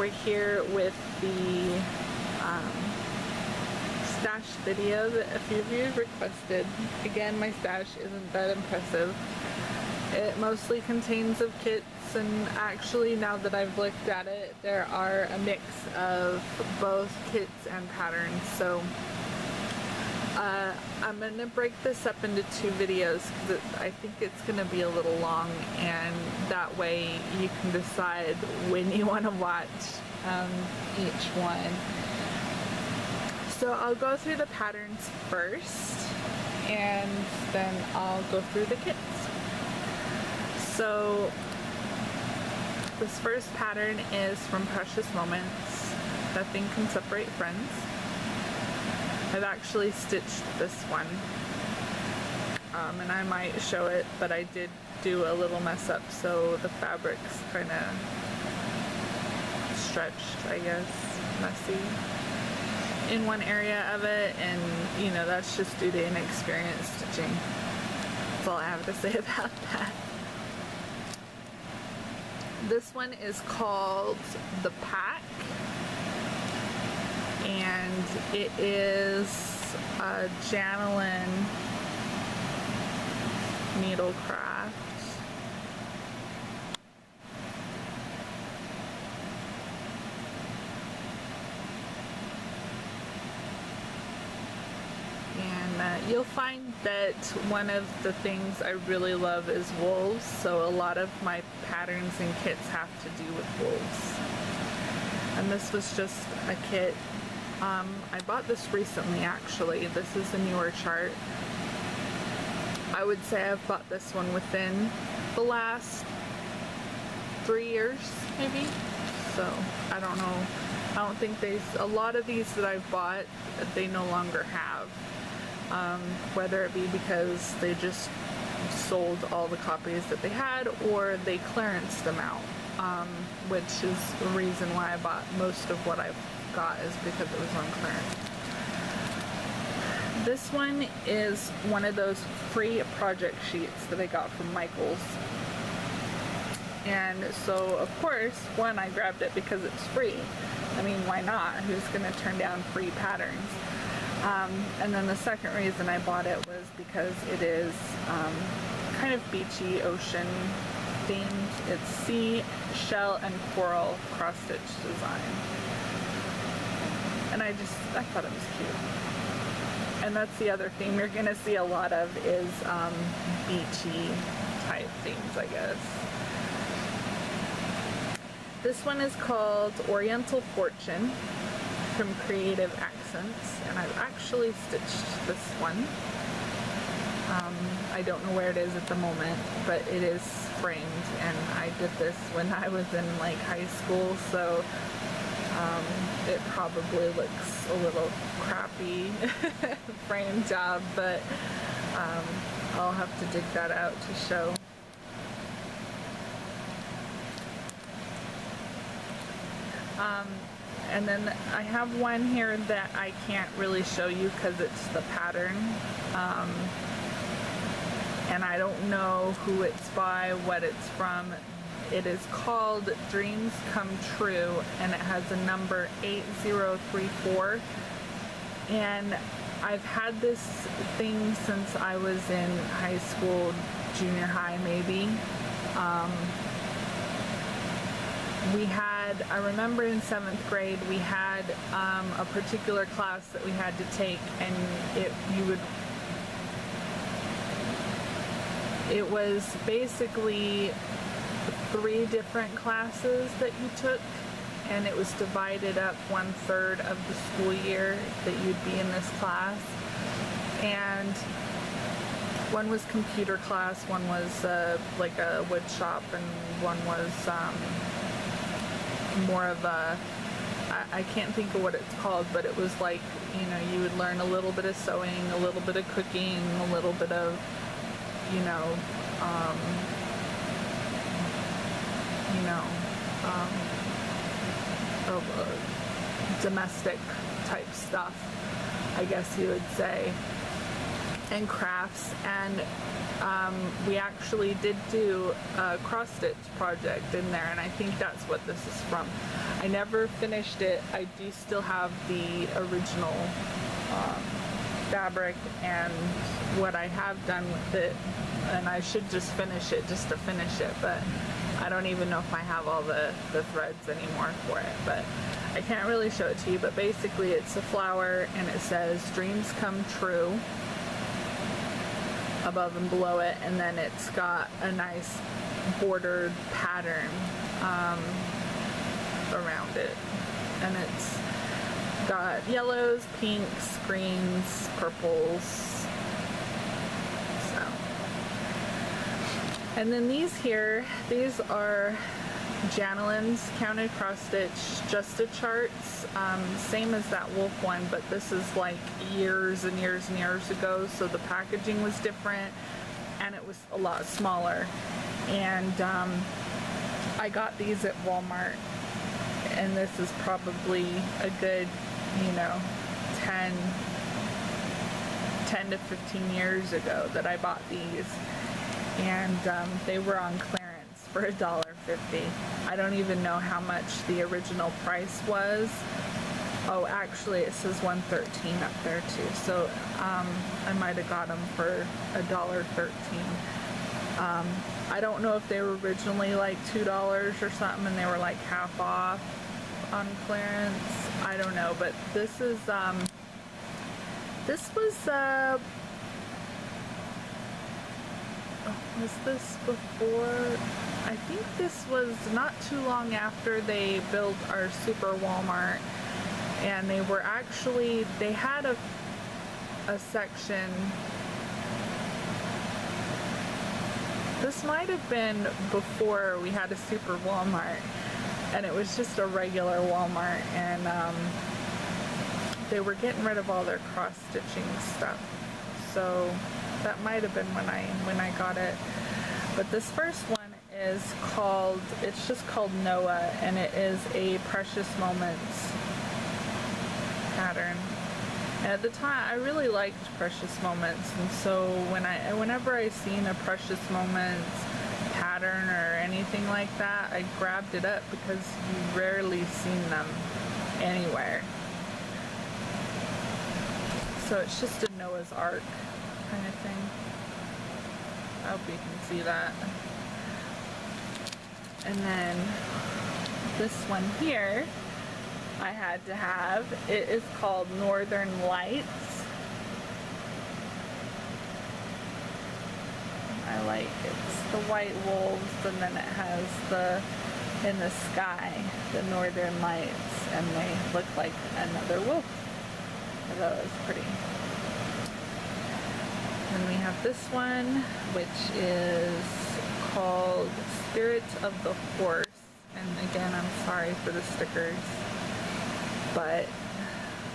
we're here with the stash video that a few of you requested. Again, my stash isn't that impressive. It mostly contains of kits, and actually now that I've looked at it, there are a mix of both kits and patterns. So I'm going to break this up into two videos because I think it's going to be a little long, and that way you can decide when you want to watch each one. So I'll go through the patterns first, and then I'll go through the kits. So this first pattern is from Precious Moments, Nothing Can Separate Friends. I've actually stitched this one, and I might show it, but I did do a little mess up, so the fabric's kind of stretched, I guess, messy in one area of it, and you know, that's just due to inexperienced stitching. That's all I have to say about that. This one is called The Pack, and it is a Janelyns needlecraft. You'll find that one of the things I really love is wolves, so a lot of my patterns and kits have to do with wolves. And this was just a kit. I bought this recently, actually. This is a newer chart. I would say I've bought this one within the last 3 years, maybe. So I don't know. I don't think a lot of these that I've bought, they no longer have. Whether it be because they just sold all the copies that they had, or they clearanced them out, which is the reason why I bought most of what I've got, is because it was on clearance. This one is one of those free project sheets that I got from Michael's, and so of course, one, I grabbed it because it's free. I mean, why not? Who's gonna turn down free patterns? And then the second reason I bought it was because it is kind of beachy, ocean themed. It's sea, shell, and coral cross-stitch design. And I thought it was cute. And that's the other theme you're gonna see a lot of, is beachy type themes, I guess. This one is called Oriental Fortune from Creative Accents, and I've actually stitched this one. I don't know where it is at the moment, but it is framed, and I did this when I was in like high school, so it probably looks a little crappy frame job, but I'll have to dig that out to show. And then I have one here that I can't really show you because it's the pattern, and I don't know who it's by, what it's from. It is called Dreams Come True, and it has a number 8034, and I've had this thing since I was in high school, junior high maybe. I remember in 7th grade we had a particular class that we had to take, and it was basically 3 different classes that you took, and it was divided up 1/3 of the school year that you'd be in this class. And one was computer class, one was like a wood shop, and one was more of a, I can't think of what it's called, but it was like, you know, you would learn a little bit of sewing, a little bit of cooking, a little bit of, you know, domestic type stuff, I guess you would say. and crafts, and we actually did do a cross stitch project in there, and I think that's what this is from. I never finished it. I do still have the original fabric and what I have done with it, and I should just finish it just to finish it, but I don't even know if I have all the threads anymore for it, but I can't really show it to you. But basically it's a flower, and it says dreams come true above and below it, and then it's got a nice bordered pattern around it, and it's got yellows, pinks, greens, purples. So, and then these here, these are Janelyns Counted cross stitch just-a charts, same as that wolf one, but this is like years and years and years ago, so the packaging was different and it was a lot smaller. And I got these at Walmart, and this is probably a good, you know, 10 to 15 years ago that I bought these, and they were on clearance for $1.50. I don't even know how much the original price was. Oh, actually it says $1.13 up there too, so I might have got them for $1.13. I don't know if they were originally like $2 or something and they were like half off on clearance. I don't know, but this is this was this before? I think this was not too long after they built our super Walmart, and they were actually, they had a section. This might have been before we had a super Walmart, and it was just a regular Walmart, and they were getting rid of all their cross-stitching stuff, so that might have been when I got it. But this first one is called, it's just called Noah, and it is a Precious Moments pattern. And at the time, I really liked Precious Moments, and so whenever I seen a Precious Moments pattern or anything like that, I grabbed it up because you rarely seen them anywhere. So it's just a Noah's Ark kind of thing. I hope you can see that. And then this one here I had to have. It is called Northern Lights. I like it's the white wolves, and then it has the in the sky the northern lights, and they look like another wolf. I thought it was pretty. And we have this one, which is called Spirit of the Horse. And again, I'm sorry for the stickers, but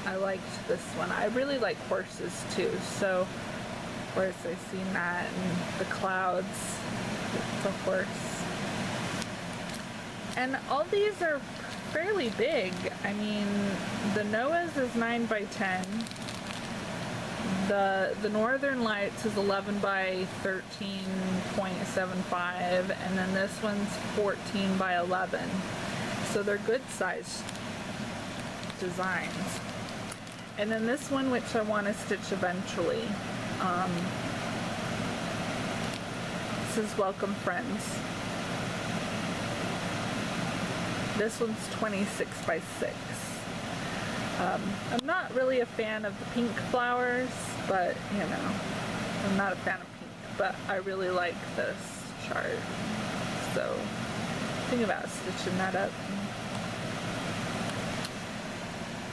I liked this one. I really like horses too, so of course I've seen that, and the clouds, it's a horse. And all these are fairly big. I mean, the Noah's is 9 by 10. The Northern Lights is 11 by 13.75, and then this one's 14 by 11. So they're good sized designs. And then this one, which I want to stitch eventually, this is Welcome Friends. This one's 26 by 6. I'm not really a fan of the pink flowers, but you know, I'm not a fan of pink, but I really like this chart, so think about stitching that up.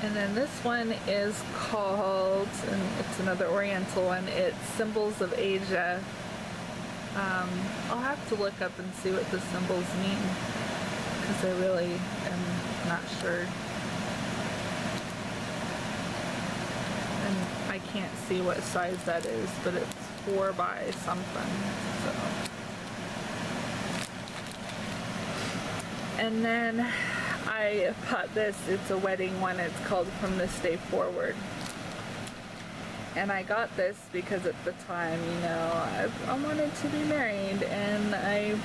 And then this one is called, and it's another Oriental one, it's Symbols of Asia. I'll have to look up and see what the symbols mean, because I really am not sure. And I can't see what size that is, but it's 4 by something, so. And then I bought this, it's a wedding one, it's called From This Day Forward. And I got this because at the time, you know, I wanted to be married, and I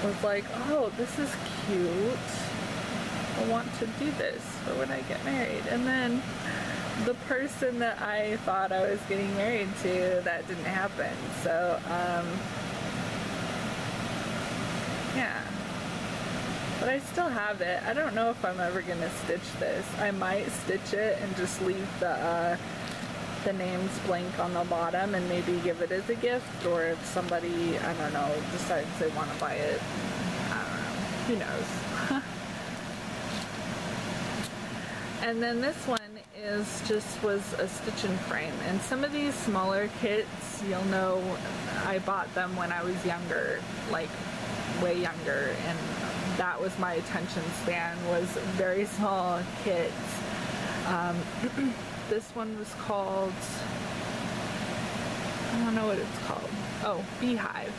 was like, oh, this is cute. I want to do this for when I get married. And then the person that I thought I was getting married to, that didn't happen. So, yeah. But I still have it. I don't know if I'm ever going to stitch this. I might stitch it and just leave the names blank on the bottom and maybe give it as a gift, or if somebody, I don't know, decides they want to buy it, I don't know, who knows. And then this one was a stitch and frame, and some of these smaller kits, you'll know I bought them when I was younger, like way younger, and that was my attention span, was very small kits. This one was called, I don't know what it's called. Oh, Beehive.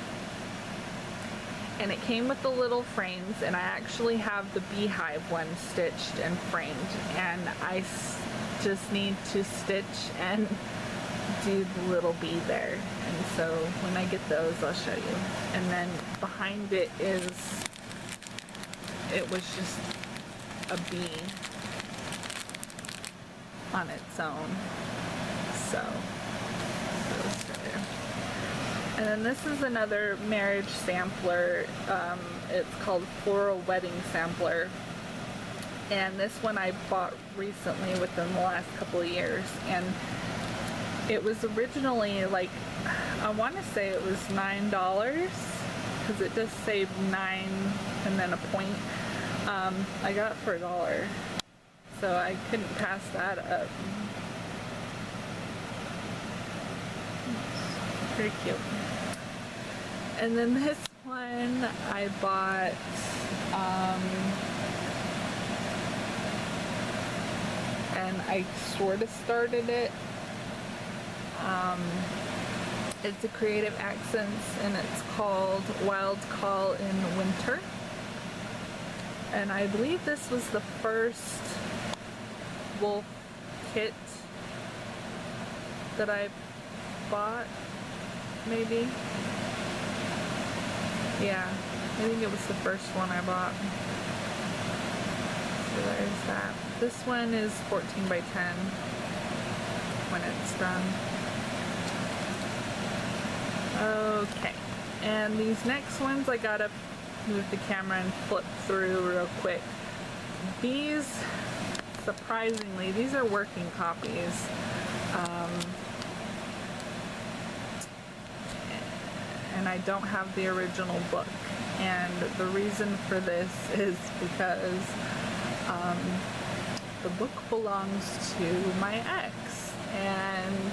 And it came with the little frames, and I actually have the Beehive one stitched and framed, and I just need to stitch and do the little bee there. And so when I get those, I'll show you. And then behind it was just a bee on its own. So there. And then this is another marriage sampler. It's called Floral Wedding Sampler. And this one I bought recently within the last couple of years. And it was originally like, I want to say it was $9, because it does say 9 and then a point. I got it for $1. So I couldn't pass that up. Pretty cute. And then this one I bought, and I sort of started it. It's a Creative Accents, and it's called Wild Call in Winter. And I believe this was the first wolf kit that I bought, maybe. Yeah, I think it was the first one I bought. So there's that. This one is 14 by 10 when it's done. Okay, and these next ones I gotta move the camera and flip through real quick. These, surprisingly, these are working copies. And I don't have the original book. And the reason for this is because the book belongs to my ex, and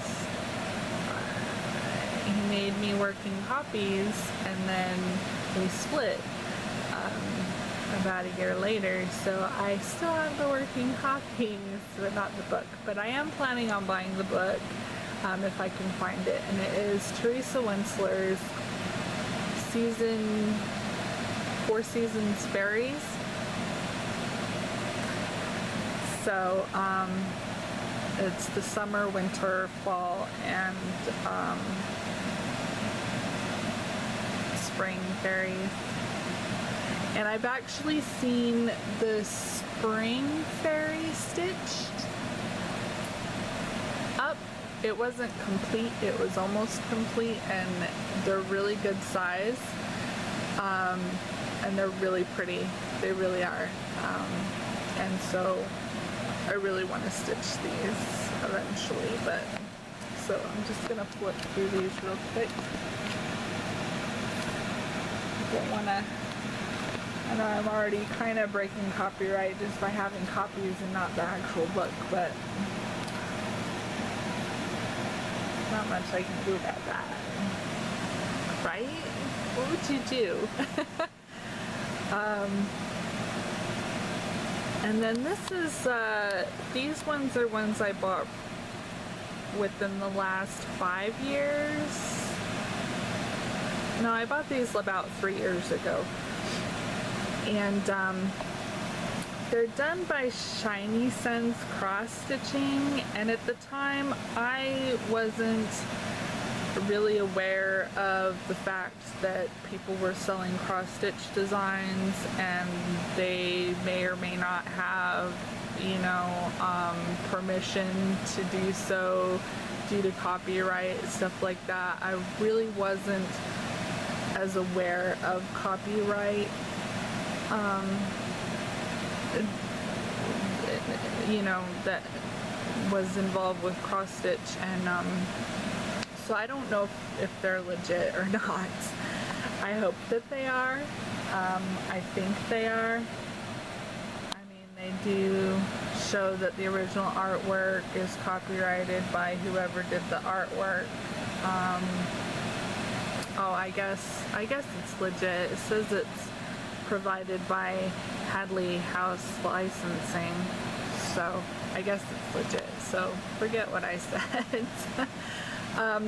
he made me working copies, and then we split about a year later, so I still have the working copies, but not the book. But I am planning on buying the book if I can find it, and it is Teresa Winsler's Four Seasons Fairies. So it's the summer, winter, fall, and spring fairies. And I've actually seen the spring fairy stitched up. It wasn't complete, it was almost complete, and they're really good size. And they're really pretty. They really are. And so I really want to stitch these eventually, but so I'm just gonna flip through these real quick. Don't wanna, I know I'm already kind of breaking copyright just by having copies and not the actual book, but not much I can do about that, right? What would you do? And then this is, these ones are ones I bought within the last 5 years. No, I bought these about 3 years ago. And They're done by Janelyns cross stitching, and at the time I wasn't really aware of the fact that people were selling cross stitch designs and they may or may not have, you know, permission to do so due to copyright, stuff like that. I really wasn't as aware of copyright, you know, that was involved with cross stitch, and so I don't know if they're legit or not. I hope that they are. I think they are. I mean, they do show that the original artwork is copyrighted by whoever did the artwork. Oh, I guess it's legit. It says it's provided by Hadley House Licensing, so I guess it's legit. So forget what I said.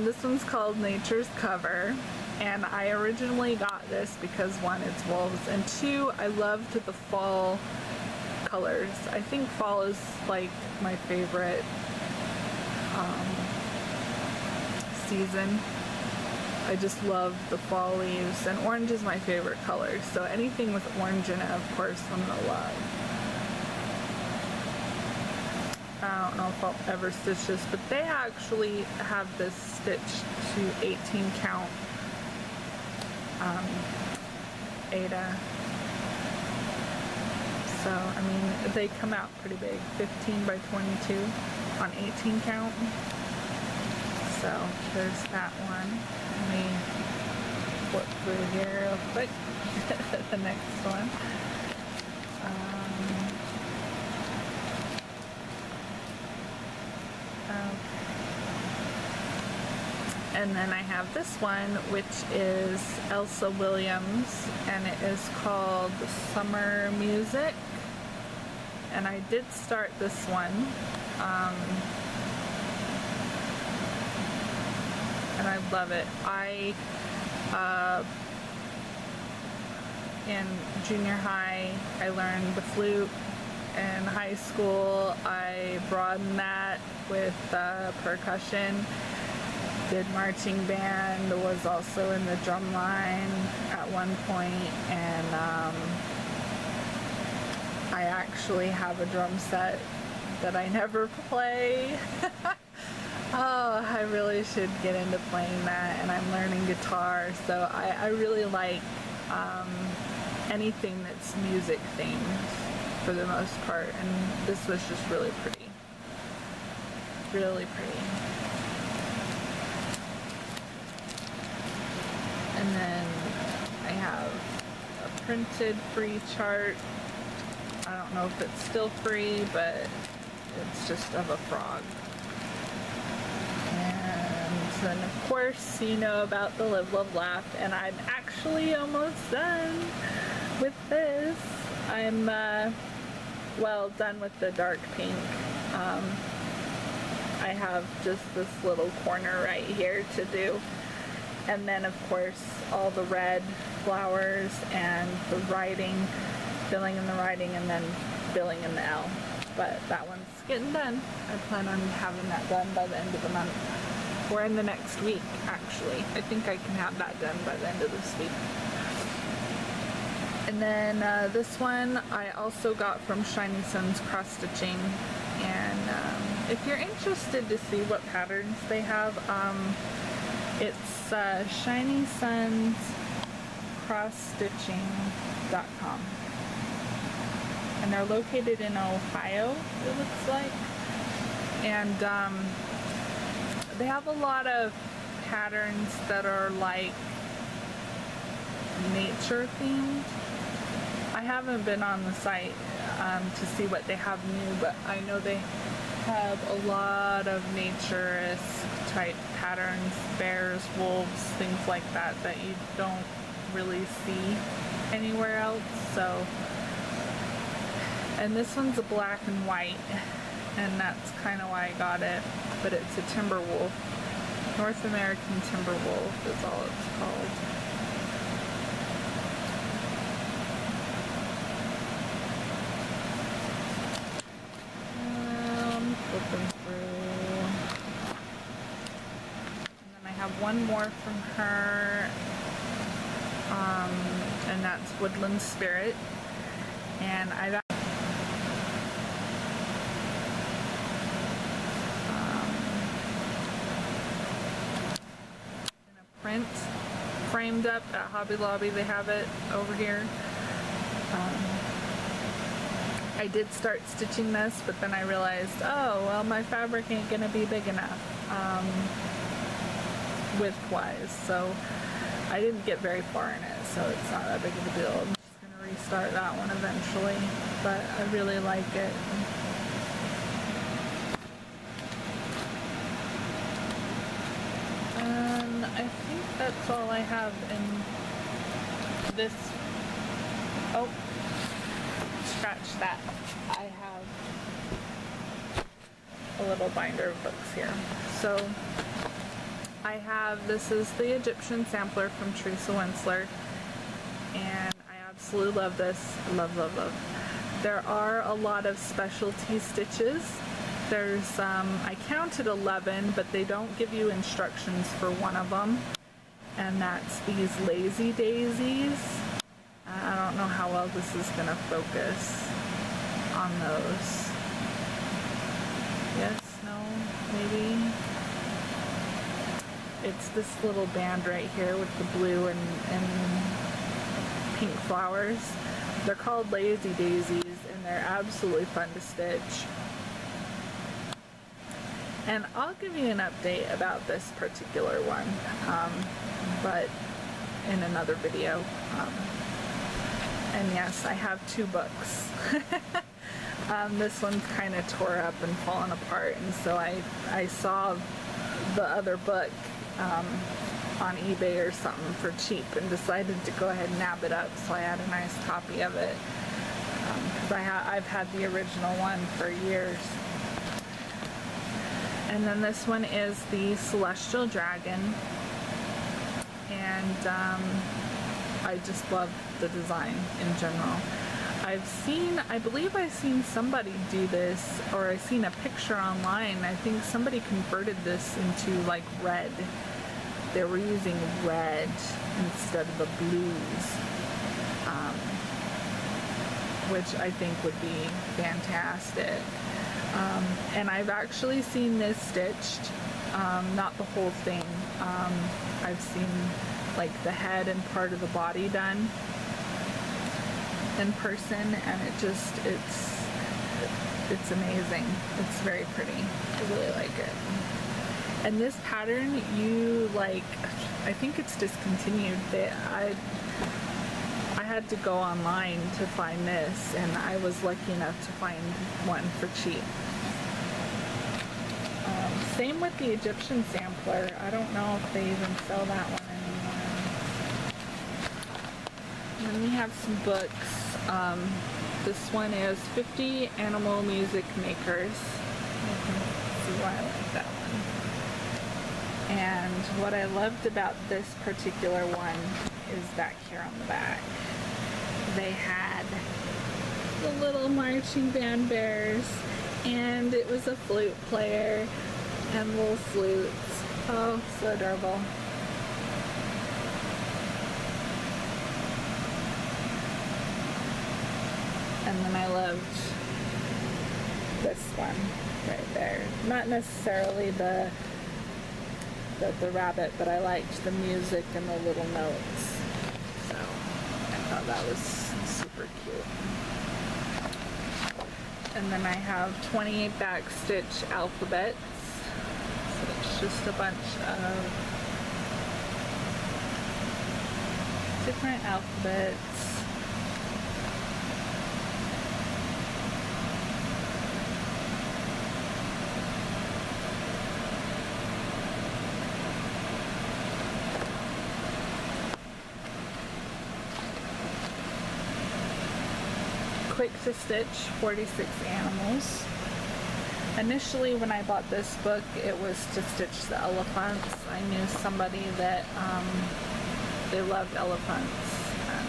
This one's called Nature's Cover, and I originally got this because one, it's wolves, and two, I loved the fall colors. I think fall is like my favorite season. I just love the fall leaves, and orange is my favorite color, so anything with orange in it, of course, I'm gonna love. I don't know if I'll ever stitch this, but they actually have this stitched to 18 count Ada. So, I mean, they come out pretty big, 15 by 22 on 18 count. So, there's that one. Let me flip through here real quick. The next one. And then I have this one, which is Elsa Williams, and it is called Summer Music. And I did start this one, and I love it. In junior high, I learned the flute. In high school, I broadened that with percussion. Did marching band, was also in the drum line at one point, and I actually have a drum set that I never play. Oh, I really should get into playing that, and I'm learning guitar, so I really like anything that's music themed for the most part, and this was just really pretty. Really pretty. And then I have a printed free chart. I don't know if it's still free, but it's just of a frog. And then of course you know about the Live, Love, Laugh, and I'm actually almost done with this. I'm well done with the dark pink. I have just this little corner right here to do. And then of course all the red flowers and the writing, filling in the writing, and then filling in the L. But that one's getting done. I plan on having that done by the end of the month. Or in the next week, actually. I think I can have that done by the end of this week. And then this one I also got from Janelyns Cross Stitching. And if you're interested to see what patterns they have, it's janelynscrossstitching.com, and they're located in Ohio, it looks like, and they have a lot of patterns that are like nature themed. I haven't been on the site to see what they have new, but I know they have a lot of nature-esque type patterns, bears, wolves, things like that that you don't really see anywhere else. So, and this one's a black and white, and that's kind of why I got it, but it's a timber wolf. North American timber wolf is all it's called. have one more from her, and that's Woodland Spirit. And I've in a print framed up at Hobby Lobby. They have it over here. I did start stitching this, but then I realized, oh, well, my fabric ain't gonna be big enough width-wise, so I didn't get very far in it, so it's not that big of a deal. I'm just gonna restart that one eventually, but I really like it. And I think that's all I have in this. Oh, scratch that. I have a little binder of books here. So I have, this is the Egyptian sampler from Teresa Winsler, and I absolutely love this. Love, love, love. There are a lot of specialty stitches. There's, I counted 11, but they don't give you instructions for one of them, and that's these lazy daisies. I don't know how well this is going to focus on those. Yes, no, maybe. It's this little band right here with the blue and pink flowers. They're called lazy daisies, and they're absolutely fun to stitch. And I'll give you an update about this particular one, but in another video. And yes, I have two books. This one's kind of tore up and fallen apart, and so I saw the other book on eBay or something for cheap and decided to go ahead and nab it up, so I had a nice copy of it. Because I've had the original one for years. And then this one is the Celestial Dragon, and I just love the design in general. I believe I've seen somebody do this, or I've seen a picture online. I think somebody converted this into like red. They were using red instead of the blues, which I think would be fantastic. And I've actually seen this stitched, not the whole thing. I've seen like the head and part of the body done in person, and it's amazing. It's very pretty. I really like it. And this pattern, I think it's discontinued. I had to go online to find this, and I was lucky enough to find one for cheap. Same with the Egyptian sampler. I don't know if they even sell that one anymore. And then we have some books. This one is 50 Animal Music Makers. You can see why I like that one. And what I loved about this particular one is back here on the back. They had the little marching band bears, and it was a flute player and little flutes. Oh, so adorable. And then I loved this one right there. Not necessarily the rabbit, but I liked the music and the little notes. So I thought that was super cute. And then I have 28 backstitch alphabets. So it's just a bunch of different alphabets. Quick to stitch 46 animals. Initially, when I bought this book, it was to stitch the elephants. I knew somebody that they loved elephants, and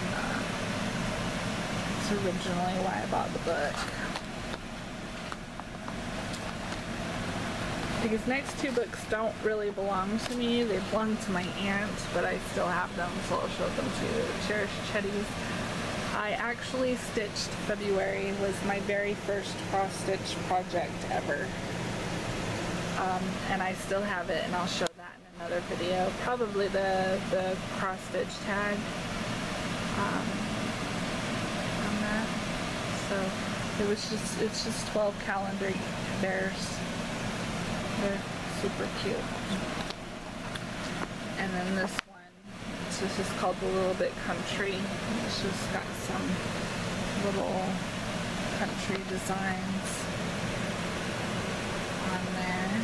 it's originally why I bought the book. These next two books don't really belong to me. They belong to my aunt, but I still have them, so I'll show them to you. Cherished Chetties. I actually stitched February, was my very first cross stitch project ever. And I still have it, and I'll show that in another video. Probably the cross stitch tag on that. So it's just 12 calendar bears. They're super cute. And then this one, this is called The Little Bit Country. It's just got some little country designs on there.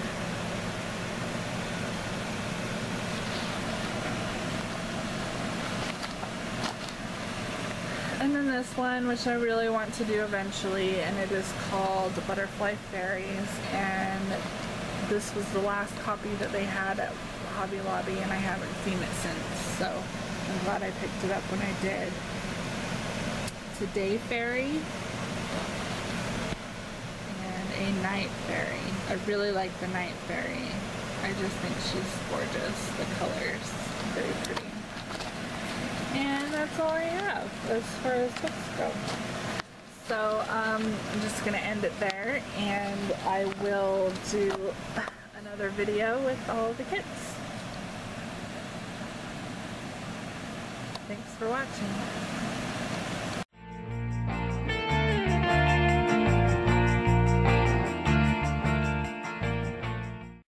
And then this one, which I really want to do eventually, and it is called Butterfly Fairies, and this was the last copy that they had at Hobby Lobby, and I haven't seen it since, so I'm glad I picked it up when I did. It's a day fairy and a night fairy. I really like the night fairy. I just think she's gorgeous. The colors, very pretty. And that's all I have as far as books go. So I'm just going to end it there, and I will do another video with all the kits. Thanks for watching.